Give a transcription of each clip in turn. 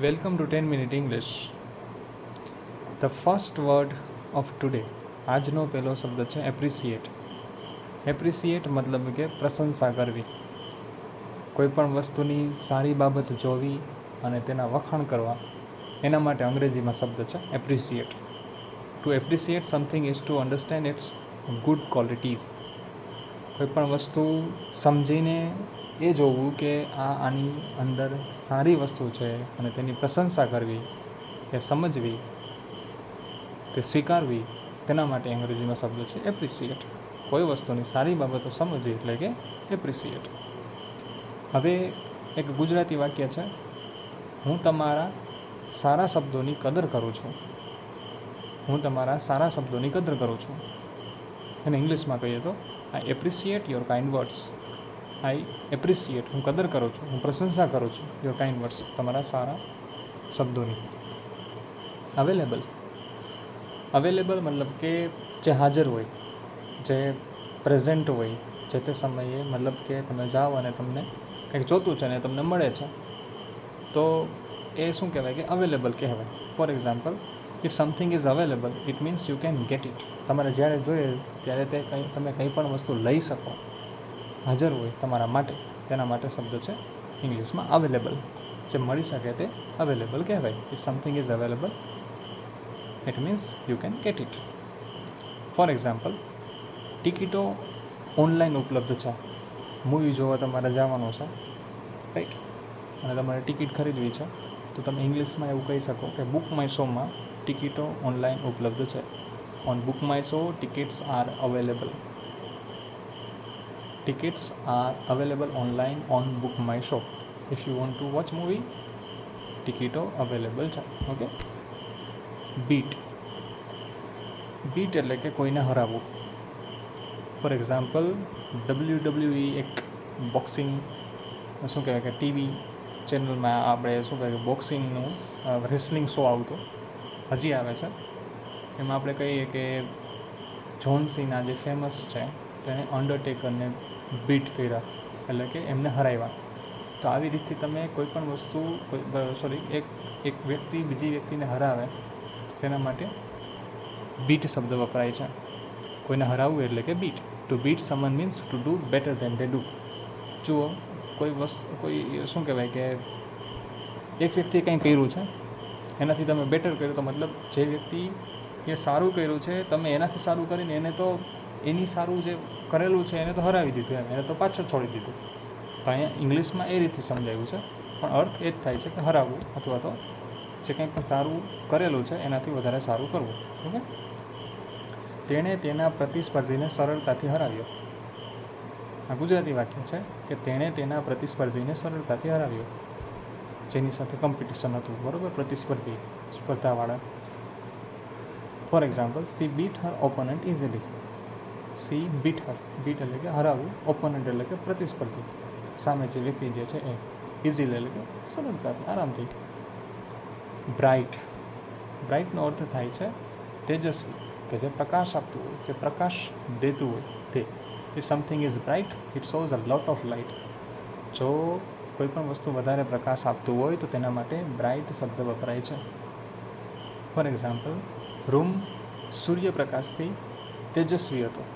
Welcome to 10 Minute English. The first word of today. આજનો પહેલો શબ્દ છે એપ્રિસિએટ. એપ્રિસિએટ મતલબ કે પ્રશંસા કરવી, કોઈ પણ વસ્તુની સારી બાબત જોવી અને તેના વખાણ કરવા, એના માટે અંગ્રેજીમાં શબ્દ છે appreciate. To appreciate something is to understand its good qualities. કોઈ પણ વસ્તુ સમજીને એ જોવું કે આની અંદર સારી વસ્તુ છે અને તેની પ્રશંસા કરવી, એ સમજવી, તે સ્વીકારવી, તેના માટે અંગ્રેજીમાં શબ્દ છે એપ્રિસિએટ. કોઈ વસ્તુની સારી બાબતો સમજવી એટલે કે એપ્રિસિએટ. હવે એક ગુજરાતી વાક્ય છે, હું તમારા સારા શબ્દોની કદર કરું છું. હું તમારા સારા શબ્દોની કદર કરું છું. એને ઇંગ્લિશમાં કહીએ તો I appreciate your kind words. I appreciate, હું કદર કરું છું, હું પ્રશંસા કરું છું યોર કાઇન્ડ વર્ડ્સ, તમારા સારા શબ્દોની. અવેલેબલ. અવેલેબલ મતલબ કે જે હાજર હોય, જે પ્રેઝન્ટ હોય, જે તે સમયે, મતલબ કે તમે જાઓ અને તમને કંઈક જોતું છે ને તમને મળે છે, તો એ શું કહેવાય કે અવેલેબલ કહેવાય. For example, if something is available it means you can get it. તમારે જ્યારે જોઈએ ત્યારે તમે કંઈ પણ વસ્તુ લઈ શકો, હાજર હોય તમારા માટે, તેના માટે શબ્દ છે ઇંગ્લિશમાં અવેલેબલ. જે મળી શકે તે અવેલેબલ કહેવાય. If something is available it means you can get it. For example, ટિકિટો ઓનલાઈન ઉપલબ્ધ છે. મૂવી જોવા તમારે જવાનું છે, રાઈટ, અને તમારે ટિકિટ ખરીદવી છે, તો તમે ઇંગ્લિશમાં એવું કહી શકો કે બુક માય શોમાં ટિકિટો ઓનલાઈન ઉપલબ્ધ છે. On book my show tickets R available. Tickets are available online on Book My Show. If you want to watch movie, ટિકિટો અવેલેબલ છે. ઓકે. બીટ. બીટ એટલે કે કોઈને હરાવવું. ફોર એક્ઝામ્પલ, WWE એક બોક્સિંગ શું કહેવાય કે ટીવી ચેનલમાં આપણે શું કહેવાય કે બોક્સિંગનું રેસલિંગ શો આવતો, હજી આવે છે. એમાં આપણે કહીએ કે જ્હોન સીના જે ફેમસ છે તેણે અન્ડરટેકરને બીટ કર્યા, એટલે કે એમને હરાવ્યા. તો આવી રીતથી તમે કોઈ પણ વસ્તુ એક વ્યક્તિ બીજી વ્યક્તિને હરાવે, તેના માટે બીટ શબ્દ વપરાય છે. કોઈને હરાવવું એટલે કે beat. To beat someone means to do better than they do. જુઓ, કોઈ શું કહેવાય કે એક વ્યક્તિએ કંઈ કર્યું છે, એનાથી તમે બેટર કર્યું, તો મતલબ જે વ્યક્તિ એ સારું કર્યું છે, તમે એનાથી સારું કરીને એને તો એની સારું જે કરેલું છે એને તો હરાવી દીધું, એને તો પાછળ છોડી દીધું. તો અહીંયા ઇંગ્લિશમાં એ રીતે સમજાવ્યું છે, પણ અર્થ એ જ થાય છે કે હરાવવું, અથવા તો જે કંઈ પણ સારું કરેલું છે એનાથી વધારે સારું કરવું. ઓકે. તેણે તેના પ્રતિસ્પર્ધીને સરળતાથી હરાવ્યો. આ ગુજરાતી વાક્ય છે કે તેણે તેના પ્રતિસ્પર્ધીને સરળતાથી હરાવ્યો, જેની સાથે કોમ્પિટિશન હતું, બરાબર, પ્રતિસ્પર્ધી, સ્પર્ધાવાળા. For example, she beat her opponent easily. She beat her, beat એટલે કે હરાવવું, ઓપોનન્ટ એટલે કે પ્રતિસ્પર્ધી, સામે જે વ્યક્તિ જે છે એ, ઇઝીલી એટલે કે સરળતાથી, આરામથી. બ્રાઇટ. બ્રાઇટનો અર્થ થાય છે તેજસ્વી, કે જે પ્રકાશ આપતું હોય, જે પ્રકાશ દેતું હોય તે. If something is bright it shows a lot of light. જો કોઈ પણ વસ્તુ વધારે પ્રકાશ આપતું હોય તો તેના માટે બ્રાઇટ શબ્દ વપરાય છે. ફોર એક્ઝામ્પલ, રૂમ સૂર્યપ્રકાશથી તેજસ્વી હતો.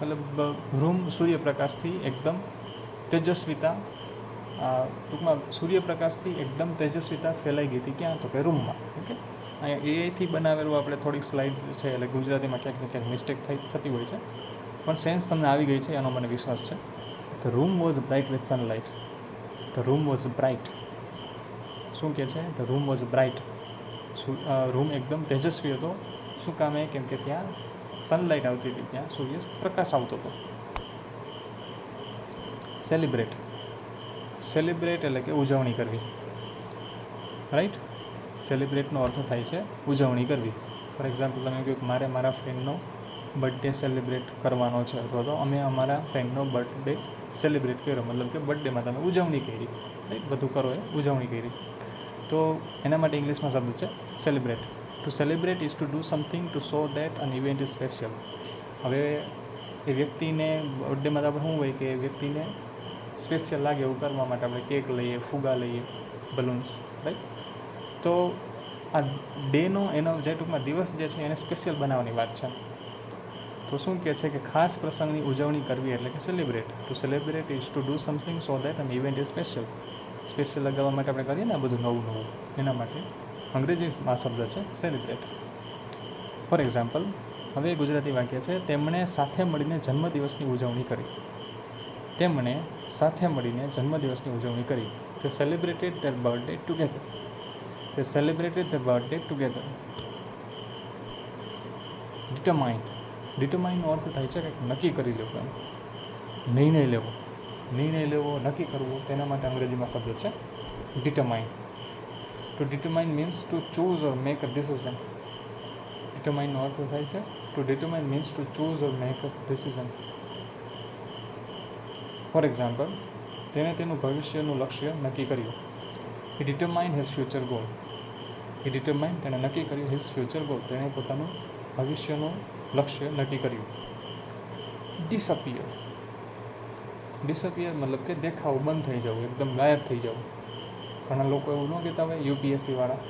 મતલબ રૂમ સૂર્યપ્રકાશથી એકદમ તેજસ્વીતા, ટૂંકમાં સૂર્યપ્રકાશથી એકદમ તેજસ્વીતા ફેલાઈ ગઈ હતી. ક્યાં? તો કે રૂમમાં. ઓકે. અહીંયા એઆઈથી બનાવેલું આપણે થોડીક સ્લાઇડ છે, એટલે ગુજરાતીમાં ક્યાંક ને ક્યાંક મિસ્ટેક થતી હોય છે, પણ સેન્સ તમને આવી ગઈ છે એનો મને વિશ્વાસ છે. The room was bright with sunlight. The room was bright. શું કહે છે? The room was bright. Room એકદમ તેજસ્વી હતો. શું કામ? કેમ કે ત્યાં સનલાઇટ આવતી હતી, ત્યાં સૂર્ય પ્રકાશ આવતો હતો. સેલિબ્રેટ. સેલિબ્રેટ એટલે કે ઉજવણી કરવી, રાઈટ. સેલિબ્રેટનો અર્થ થાય છે ઉજવણી કરવી. ફોર એક્ઝામ્પલ, તમે કહ્યું કે મારે મારા ફ્રેન્ડનો બર્થડે સેલિબ્રેટ કરવાનો છે, અથવા તો અમે અમારા ફ્રેન્ડનો બર્થડે સેલિબ્રેટ કર્યો, મતલબ કે બર્થડેમાં તમે ઉજવણી કરી, રાઈટ. બધું કરો એ ઉજવણી કરી. તો એના માટે ઇંગ્લિશમાં શબ્દ છે celebrate. To celebrate is two do something to show that N event is special. હવે એ વ્યક્તિને બર્થડેમાં આપણે શું હોય કે વ્યક્તિને સ્પેશિયલ લાગે એવું કરવા માટે આપણે કેક લઈએ, ફુગા લઈએ, બલૂન્સ, રાઈટ. તો આ ડેનો એનો જે ટૂંકમાં દિવસ જે છે એને સ્પેશિયલ બનાવવાની વાત છે. તો શું કહે છે કે ખાસ પ્રસંગની ઉજવણી કરવી એટલે કે celebrate. To celebrate is two do something so that N event is special. Special લગાવવા માટે આપણે કરીએ ને બધું નવું નવું, એના માટે અંગ્રેજીમાં શબ્દ છે સેલિબ્રેટ. ફોર એક્ઝામ્પલ, હવે ગુજરાતી વાક્ય છે, તેમણે સાથે મળીને જન્મદિવસની ઉજવણી કરી. તેમણે સાથે મળીને જન્મદિવસની ઉજવણી કરી. તે સેલિબ્રેટેડ ધેર બર્થડે ટુગેધર. તે celebrated their birthday together. Determined. ડિટરમાઇન્ડનો અર્થ થાય છે કે નક્કી કરી લેવું, એમ નિર્ણય લેવો. નિર્ણય લેવો, નક્કી કરવું, તેના માટે અંગ્રેજીમાં શબ્દ છે determine. To determine means to choose or make a decision. ડિટરમાઇનનો અર્થ થાય છે to determine means to choose or make a decision. For example, તેણે તેનું ભવિષ્યનું લક્ષ્ય નક્કી કર્યું. He determined his future goal. He determined, તેણે નક્કી કર્યું હિઝ ફ્યુચર ગોલ, તેણે પોતાનું ભવિષ્યનું લક્ષ્ય નક્કી કર્યું. ડિસઅપિયર. ડિસઅપિયર મતલબ કે દેખાવું બંધ થઈ જવું, એકદમ ગાયબ થઈ જવું. ઘણા લોકો એવું ન કહેતા હોય યુપીએસસીવાળા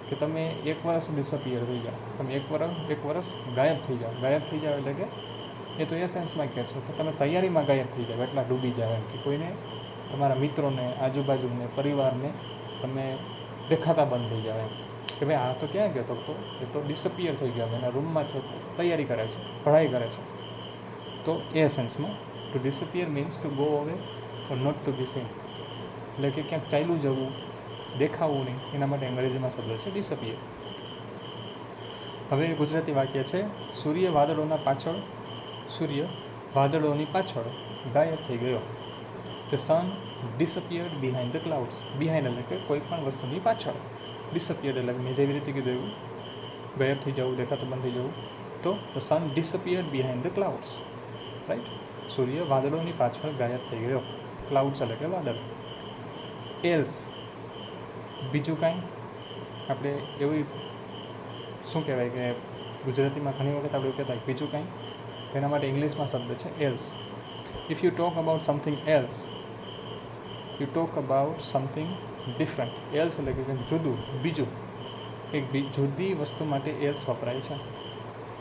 કે તમે એક વર્ષ ડિસઅપિયર થઈ જાઓ, તમે એક વર્ષ ગાયબ થઈ જાઓ. ગાયબ થઈ જાઓ એટલે કે એ તો એ સેન્સમાં કહે છે કે તમે તૈયારીમાં ગાયબ થઈ જાઓ, એટલા ડૂબી જાઓ એમ. કે કોઈને, તમારા મિત્રોને, આજુબાજુને, પરિવારને તમે દેખાતા બંધ થઈ જાઓ એમ. કે ભાઈ આ તો ક્યાં ગયો તો એ તો ડિસઅપિયર થઈ ગયો, એના રૂમમાં છે, તૈયારી કરે છે, પઢાઈ કરે છે. તો એ સેન્સમાં to disappear means to go away or not to be seen. એટલે કે ક્યાંક ચાલ્યું જવું, દેખાવું નહીં, એના માટે અંગ્રેજીમાં શબ્દ છે ડિસઅપિયર. હવે ગુજરાતી વાક્ય છે, સૂર્ય વાદળોની પાછળ ગાયબ થઈ ગયો. The sun disappeared behind the clouds. Behind એટલે કે કોઈ પણ વસ્તુની પાછળ. ડિસઅપિયર્ડ એટલે મેં જેવી રીતે કીધું એવું ગાયબ થઈ જવું, દેખાતું બંધ થઈ જવું. તો the sun disappeared behind the clouds. Right. સૂર્ય વાદળોની પાછળ ગાયબ થઈ ગયો. ક્લાઉડ્સ એટલે કે વાદળ. એલ્સ, બીજું કાંઈ. આપણે એવી શું કહેવાય કે ગુજરાતીમાં ઘણી વખત આપણે કહેતા બીજું કાંઈ, તેના માટે ઇંગ્લિશમાં શબ્દ છે else. If you talk about something else, you talk about something different. Else એટલે કે કંઈક જુદું, બીજું, એક જુદી વસ્તુ માટે એલ્સ વપરાય છે.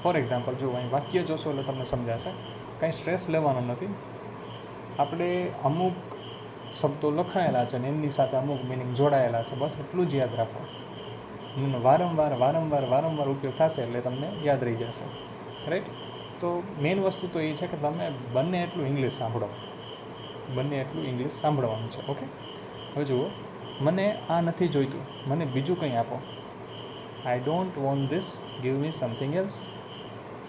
ફોર એક્ઝામ્પલ, જો અહીં વાક્ય જોશો એટલે તમને સમજાશે. કાંઈ સ્ટ્રેસ લેવાનો નથી. આપણે અમુક શબ્દો લખાયેલા છે ને એમની સાથે અમુક મિનિંગ જોડાયેલા છે, બસ એટલું જ યાદ રાખો. વારંવાર ઉપયોગ થશે એટલે તમને યાદ રહી જશે. રાઈટ. તો મેઇન વસ્તુ તો એ છે કે તમે બંને એટલું ઇંગ્લિશ સાંભળવાનું છે. ઓકે. હવે જુઓ, મને આ નથી જોઈતું, મને બીજું કંઈ આપો. I don't want this, give me something else.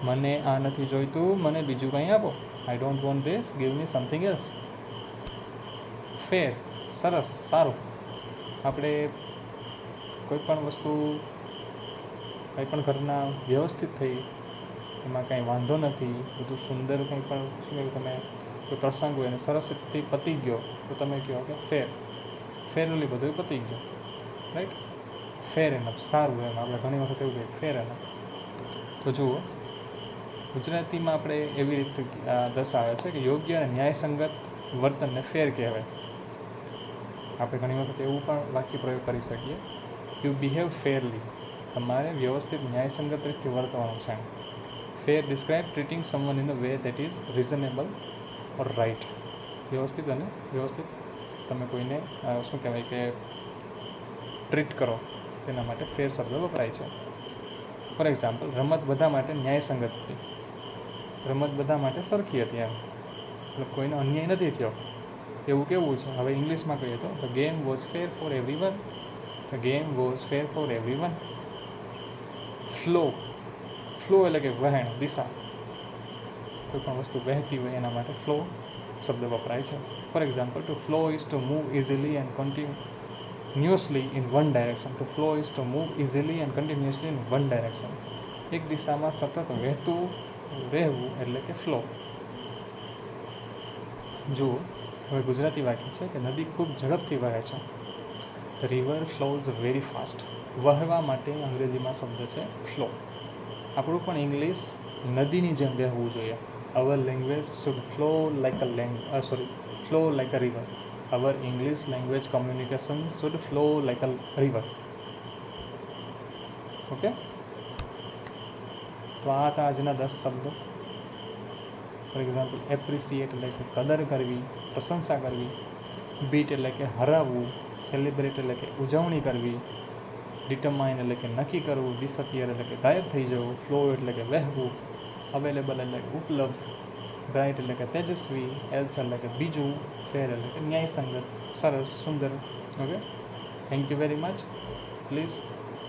મને આ નથી જોઈતું, મને બીજું કંઈ આપો. I don't want this, give me something else. Fair, સરસ, સારું. આપણે કોઈ પણ વસ્તુ, કંઈ પણ ઘરના વ્યવસ્થિત થઈ, એમાં કાંઈ વાંધો નથી, બધું સુંદર, કંઈ પણ શું કહ્યું, તમે કોઈ પ્રસંગ હોય અને સરસ રીતે પતી ગયો તો તમે કહો કે ફેરલી બધું પતી ગયું. રાઈટ. ફેર એનફ, સારું એમ. આપણે ઘણી વખત એવું કહીએ ફેર એનફ. તો જુઓ, ગુજરાતીમાં આપણે એવી રીતે દર્શાવે છે કે યોગ્ય અને ન્યાયસંગત વર્તનને ફેર કહેવાય. આપણે ઘણી વખત એવું પણ વાક્ય પ્રયોગ કરી શકીએ, યુ બિહેવ ફેરલી. તમારે વ્યવસ્થિત ન્યાયસંગત રીતે વર્તવાનું છે. Fair describe treating someone in a way that is reasonable or right. વ્યવસ્થિત તમે કોઈને શું કહેવાય કે ટ્રીટ કરો, તેના માટે ફેર શબ્દ વપરાય છે. ફોર એક્ઝામ્પલ, રમત બધા માટે ન્યાયસંગત હતી. રમત બધા માટે સરખી હતી એમ, મતલબ કોઈનો અન્યાય નથી થયો એવું કેવું છે. હવે ઇંગ્લિશમાં કહીએ તો the game was fair four everyone. The game was fair four everyone. Flow એટલે કે વહેણ, દિશા. કોઈ પણ વસ્તુ વહેતી હોય એના માટે ફ્લો શબ્દ વપરાય છે. For example, to flow is to move easily and continuously in one direction. To flow is to move easily and continuously in one direction. એક દિશામાં સતત વહેતું રહેવું એટલે કે ફ્લો. જુઓ, હવે ગુજરાતી વાક્ય છે કે નદી ખૂબ ઝડપથી વહે છે. The river flows very fast. વહેવા માટે અંગ્રેજીમાં શબ્દ છે ફ્લો. આપણું પણ ઇંગ્લિશ નદીની જેમ વહેવું જોઈએ. Our language should flow like a river. our English language communication should flow like a river. Okay, તો આ હતા આજના 10 શબ્દો. ફોર એક્ઝામ્પલ, એપ્રિસિએટ એટલે કે કદર કરવી, પ્રશંસા કરવી. બીટ એટલે કે હરાવવું. સેલિબ્રેટ એટલે કે ઉજવણી કરવી. ડિટરમાઇન એટલે કે નક્કી કરવું. ડિસઅપિયર એટલે કે ગાયબ થઈ જવું. ફ્લો એટલે કે વહેવું. અવેલેબલ એટલે કે ઉપલબ્ધ. બ્રાઇટ એટલે કે તેજસ્વી. એલ્સ એટલે કે બીજું. ફેર એટલે કે ન્યાયસંગત. સરસ, સુંદર. Okay, thank you very much. Please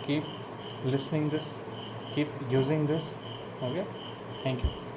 keep listening this, keep using this. Okay, thank you.